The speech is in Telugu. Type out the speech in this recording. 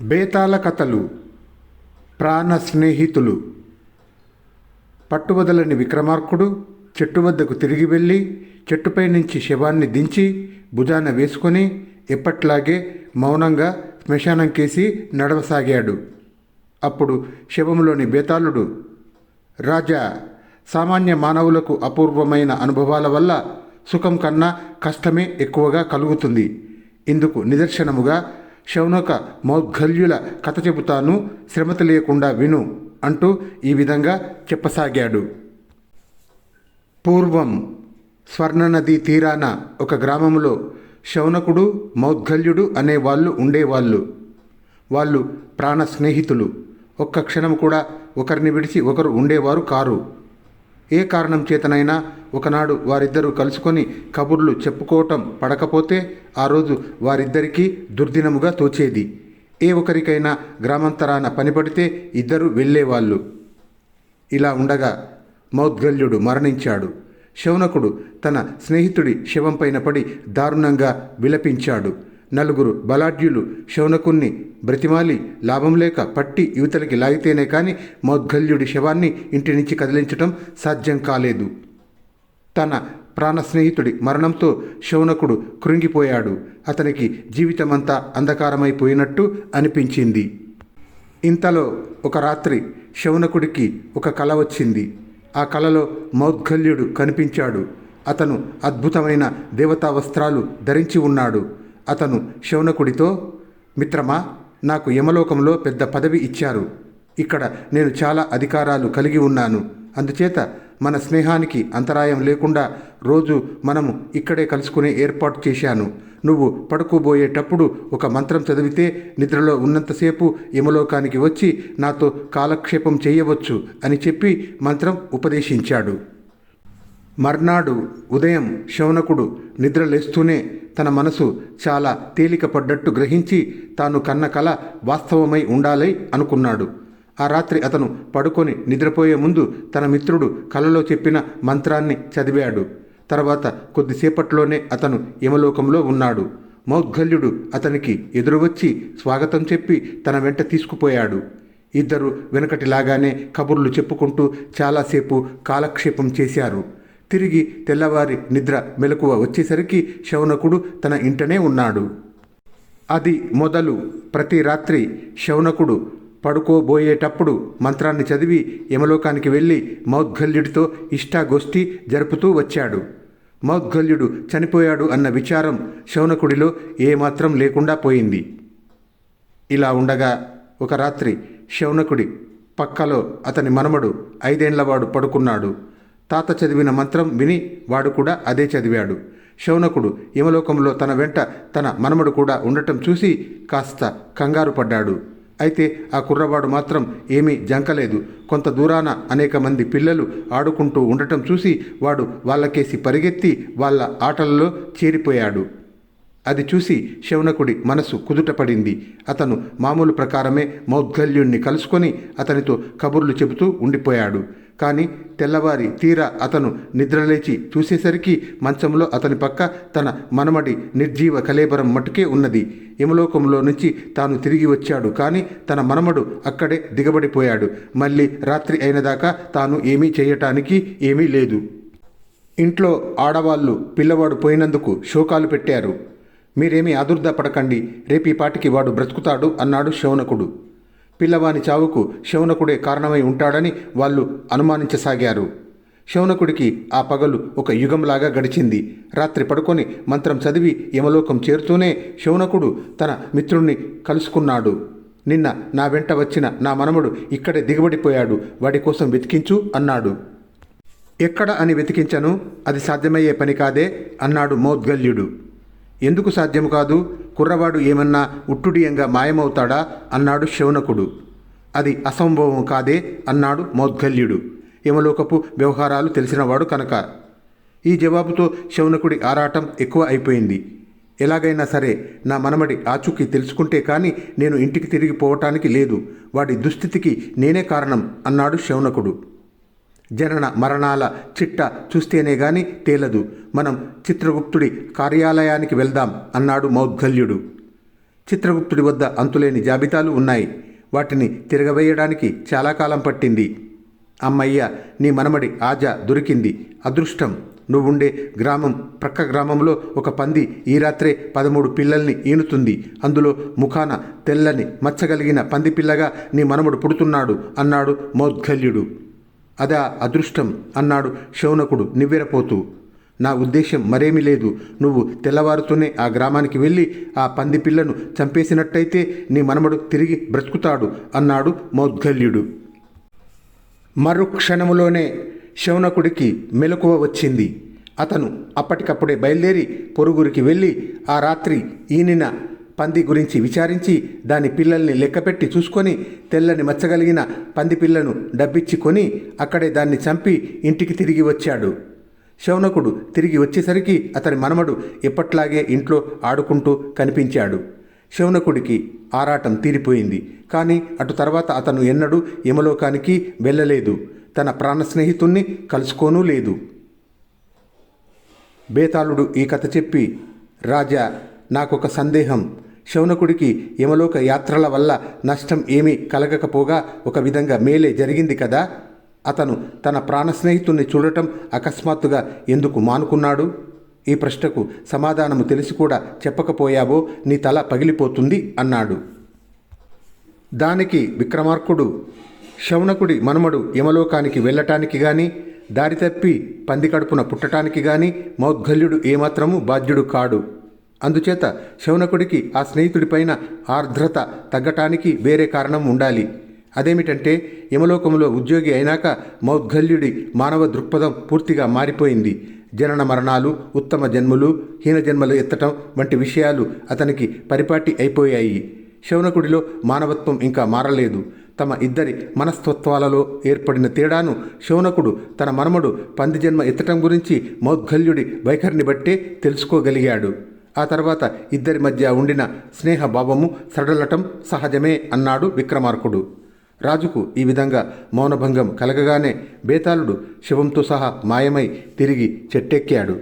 బేతాళ కథలు. ప్రాణ స్నేహితులు. పట్టువదలని విక్రమార్కుడు చెట్టు వద్దకు తిరిగి వెళ్ళి చెట్టుపై నుంచి శవాన్ని దించి భుజాన వేసుకొని ఎప్పట్లాగే మౌనంగా శ్మశానం కేసి నడవసాగాడు. అప్పుడు శవంలోని బేతాళుడు, రాజా, సామాన్య మానవులకు అపూర్వమైన అనుభవాల వల్ల సుఖం కన్నా కష్టమే ఎక్కువగా కలుగుతుంది. ఇందుకు నిదర్శనముగా శౌనక మౌద్గల్యుల కథ చెబుతాను, శ్రమ తెలియకుండా విను అంటూ ఈ విధంగా చెప్పసాగాడు. పూర్వం స్వర్ణనదీ తీరాన ఒక గ్రామంలో శౌనకుడు, మౌద్గల్యుడు అనే వాళ్ళు ఉండేవాళ్ళు. వాళ్ళు ప్రాణ స్నేహితులు. ఒక్క క్షణం కూడా ఒకరిని విడిచి ఒకరు ఉండేవారు కారు. ఏ కారణం చేతనైనా ఒకనాడు వారిద్దరూ కలుసుకొని కబుర్లు చెప్పుకోవటం పడకపోతే ఆ రోజు వారిద్దరికీ దుర్దినముగా తోచేది. ఏ ఒకరికైనా గ్రామాంతరాన పనిపడితే ఇద్దరు వెళ్ళేవాళ్ళు. ఇలా ఉండగా మౌద్గల్యుడు మరణించాడు. శౌనకుడు తన స్నేహితుడి శవంపైన పడి దారుణంగా విలపించాడు. నలుగురు బలాఢ్యులు శౌనకుణ్ణి బ్రతిమాలి లాభం లేక పట్టి యువతలకి లాగితేనే కానీ మౌద్గల్యుడి శవాన్ని ఇంటి నుంచి కదిలించటం సాధ్యం కాలేదు. తన ప్రాణ స్నేహితుడి మరణంతో శౌనకుడు కృంగిపోయాడు. అతనికి జీవితమంతా అంధకారమైపోయినట్టు అనిపించింది. ఇంతలో ఒక రాత్రి శౌనకుడికి ఒక కల వచ్చింది. ఆ కలలో మౌద్గల్యుడు కనిపించాడు. అతను అద్భుతమైన దేవతా వస్త్రాలు ధరించి ఉన్నాడు. అతను శౌనకుడితో, మిత్రమా, నాకు యమలోకంలో పెద్ద పదవి ఇచ్చారు. ఇక్కడ నేను చాలా అధికారాలు కలిగి ఉన్నాను. అందుచేత మన స్నేహానికి అంతరాయం లేకుండా రోజు మనము ఇక్కడే కలుసుకునే ఏర్పాటు చేశాను. నువ్వు పడుకోబోయేటప్పుడు ఒక మంత్రం చదివితే నిద్రలో ఉన్నంతసేపు యమలోకానికి వచ్చి నాతో కాలక్షేపం చేయవచ్చు అని చెప్పి మంత్రం ఉపదేశించాడు. మర్నాడు ఉదయం శౌనకుడు నిద్రలేస్తూనే తన మనసు చాలా తేలికపడ్డట్టు గ్రహించి తాను కన్న కల వాస్తవమై ఉండాలి అనుకున్నాడు. ఆ రాత్రి అతను పడుకొని నిద్రపోయే ముందు తన మిత్రుడు కలలో చెప్పిన మంత్రాన్ని చదివాడు. తర్వాత కొద్దిసేపట్లోనే అతను యమలోకంలో ఉన్నాడు. మౌద్గల్యుడు అతనికి ఎదురువచ్చి స్వాగతం చెప్పి తన వెంట తీసుకుపోయాడు. ఇద్దరు వెనకటిలాగానే కబుర్లు చెప్పుకుంటూ చాలాసేపు కాలక్షేపం చేశారు. తిరిగి తెల్లవారి నిద్ర మెలకువ వచ్చేసరికి శౌనకుడు తన ఇంటనే ఉన్నాడు. అది మొదలు ప్రతి రాత్రి శౌనకుడు పడుకోబోయేటప్పుడు మంత్రాన్ని చదివి యమలోకానికి వెళ్ళి మౌద్గల్యుడితో ఇష్టాగోష్ఠి జరుపుతూ వచ్చాడు. మౌద్గల్యుడు చనిపోయాడు అన్న విచారం శౌనకుడిలో ఏమాత్రం లేకుండా పోయింది. ఇలా ఉండగా ఒక రాత్రి శౌనకుడి పక్కలో అతని మనమడు 5 ఏళ్లవాడు పడుకున్నాడు. తాత చదివిన మంత్రం విని వాడు కూడా అదే చదివాడు. శౌనకుడు యమలోకంలో తన వెంట తన మనమడు కూడా ఉండటం చూసి కాస్త కంగారు పడ్డాడు. అయితే ఆ కుర్రవాడు మాత్రం ఏమీ జంకలేదు. కొంత దూరాన అనేక మంది పిల్లలు ఆడుకుంటూ ఉండటం చూసి వాడు వాళ్ళకేసి పరిగెత్తి వాళ్ళ ఆటలలో చేరిపోయాడు. అది చూసి శౌనకుడి మనసు కుదుటపడింది. అతను మామూలు ప్రకారమే మౌద్గల్యుణ్ణి కలుసుకొని అతనితో కబుర్లు చెబుతూ ఉండిపోయాడు. కానీ తెల్లవారి తీరా అతను నిద్రలేచి చూసేసరికి మంచంలో అతని పక్క తన మనమడి నిర్జీవ కళేబరం మటుకే ఉన్నది. యమలోకంలో నుంచి తాను తిరిగి వచ్చాడు, కానీ తన మనమడు అక్కడే దిగబడిపోయాడు. మళ్ళీ రాత్రి అయినదాకా తాను ఏమీ చేయటానికి ఏమీ లేదు. ఇంట్లో ఆడవాళ్ళు పిల్లవాడు పోయినందుకు శోకాలు పెట్టారు. మీరేమీ ఆదుర్దా పడకండి, రేపీ పాటికి వాడు బ్రతుకుతాడు అన్నాడు శౌనకుడు. పిల్లవాని చావుకు శౌనకుడే కారణమై ఉంటాడని వాళ్ళు అనుమానించసాగారు. శౌనకుడికి ఆ పగలు ఒక యుగంలాగా గడిచింది. రాత్రి పడుకొని మంత్రం చదివి యమలోకం చేరుతూనే శౌనకుడు తన మిత్రుణ్ణి కలుసుకున్నాడు. నిన్న నా వెంట వచ్చిన నా మనముడు ఇక్కడే దిగబడిపోయాడు, వాడి కోసం వెతికించు అన్నాడు. ఎక్కడ అని వెతికించను, అది సాధ్యమయ్యే పని కాదే అన్నాడు మౌద్గల్యుడు. ఎందుకు సాధ్యం కాదు? కుర్రవాడు ఏమన్నా ఉట్టుడియంగా మాయమవుతాడా అన్నాడు శౌనకుడు. అది అసంభవం కాదే అన్నాడు మౌద్గల్యుడు, యమలోకపు వ్యవహారాలు తెలిసినవాడు కనుక. ఈ జవాబుతో శౌనకుడి ఆరాటం ఎక్కువ అయిపోయింది. ఎలాగైనా సరే నా మనమడి ఆచూకీ తెలుసుకుంటే కానీ నేను ఇంటికి తిరిగి పోవటానికి లేదు. వాడి దుస్థితికి నేనే కారణం అన్నాడు శౌనకుడు. జనన మరణాల చిట్ట చూస్తేనే గాని తేలదు. మనం చిత్రగుప్తుడి కార్యాలయానికి వెళ్దాం అన్నాడు మౌద్గల్యుడు. చిత్రగుప్తుడి వద్ద అంతులేని జాబితాలు ఉన్నాయి. వాటిని తిరగవేయడానికి చాలా కాలం పట్టింది. అమ్మయ్య, నీ మనమడి ఆజా దొరికింది. అదృష్టం. నువ్వుండే గ్రామం ప్రక్క గ్రామంలో ఒక పంది ఈ రాత్రే 13 పిల్లల్ని ఈనుతుంది. అందులో ముఖాన తెల్లని మచ్చగలిగిన పంది పిల్లగా నీ మనమడు పుడుతున్నాడు అన్నాడు మౌద్గల్యుడు. అదా అదృష్టం అన్నాడు శౌనకుడు నివ్వెరపోతూ. నా ఉద్దేశం మరేమీ లేదు. నువ్వు తెల్లవారుతూనే ఆ గ్రామానికి వెళ్ళి ఆ పంది పిల్లను చంపేసినట్టయితే నీ మనమడు తిరిగి బ్రతుకుతాడు అన్నాడు మౌద్గల్యుడు. మరుక్షణములోనే శౌనకుడికి మెలకువ వచ్చింది. అతను అప్పటికప్పుడే బయలుదేరి పొరుగురికి వెళ్ళి ఆ రాత్రి ఈనిన పంది గురించి విచారించి దాని పిల్లల్ని లెక్కపెట్టి చూసుకొని తెల్లని మచ్చగలిగిన పంది పిల్లను డబ్బిచ్చి కొని అక్కడే దాన్ని చంపి ఇంటికి తిరిగి వచ్చాడు. శౌనకుడు తిరిగి వచ్చేసరికి అతని మనమడు ఎప్పట్లాగే ఇంట్లో ఆడుకుంటూ కనిపించాడు. శౌనకుడికి ఆరాటం తీరిపోయింది. కానీ అటు తర్వాత అతను ఎన్నడూ యమలోకానికి వెళ్ళలేదు. తన ప్రాణ స్నేహితుణ్ణి కలుసుకోనూ లేదు. బేతాళుడు ఈ కథ చెప్పి, రాజా, నాకొక సందేహం. శౌనకుడికి యమలోక యాత్రల వల్ల నష్టం ఏమీ కలగకపోగా ఒక విధంగా మేలే జరిగింది కదా. అతను తన ప్రాణ స్నేహితుణ్ణి చూడటం అకస్మాత్తుగా ఎందుకు మానుకున్నాడు? ఈ ప్రశ్నకు సమాధానము తెలిసి కూడా చెప్పకపోయావో నీ తల పగిలిపోతుంది అన్నాడు. దానికి విక్రమార్కుడు, శౌనకుడి మనుమడు యమలోకానికి వెళ్ళటానికి గాని దారి తప్పి పంది కడుపున పుట్టటానికి గాని మౌద్గల్యుడు ఏమాత్రము బాధ్యుడు కాడు. అందుచేత శౌనకుడికి ఆ స్నేహితుడిపైన ఆర్ద్రత తగ్గటానికి వేరే కారణం ఉండాలి. అదేమిటంటే యమలోకములో ఉద్యోగి అయినాక మౌద్గల్యుడి మానవ దృక్పథం పూర్తిగా మారిపోయింది. జనన మరణాలు, ఉత్తమ జన్మలు, హీన జన్మలు ఎత్తటం వంటి విషయాలు అతనికి పరిపాటి అయిపోయాయి. శౌనకుడిలో మానవత్వం ఇంకా మారలేదు. తమ ఇద్దరి మనస్తత్వాలలో ఏర్పడిన తేడాను శౌనకుడు తన మనమడు పంది జన్మ ఎత్తటం గురించి మౌద్గల్యుడి వైఖరిని బట్టే తెలుసుకోగలిగాడు. ఆ తర్వాత ఇద్దరి మధ్య ఉండిన స్నేహభావము సడలటం సహజమే అన్నాడు విక్రమార్కుడు. రాజుకు ఈ విధంగా మౌనభంగం కలగగానే బేతాళుడు శవంతో సహా మాయమై తిరిగి చెట్టెక్కాడు.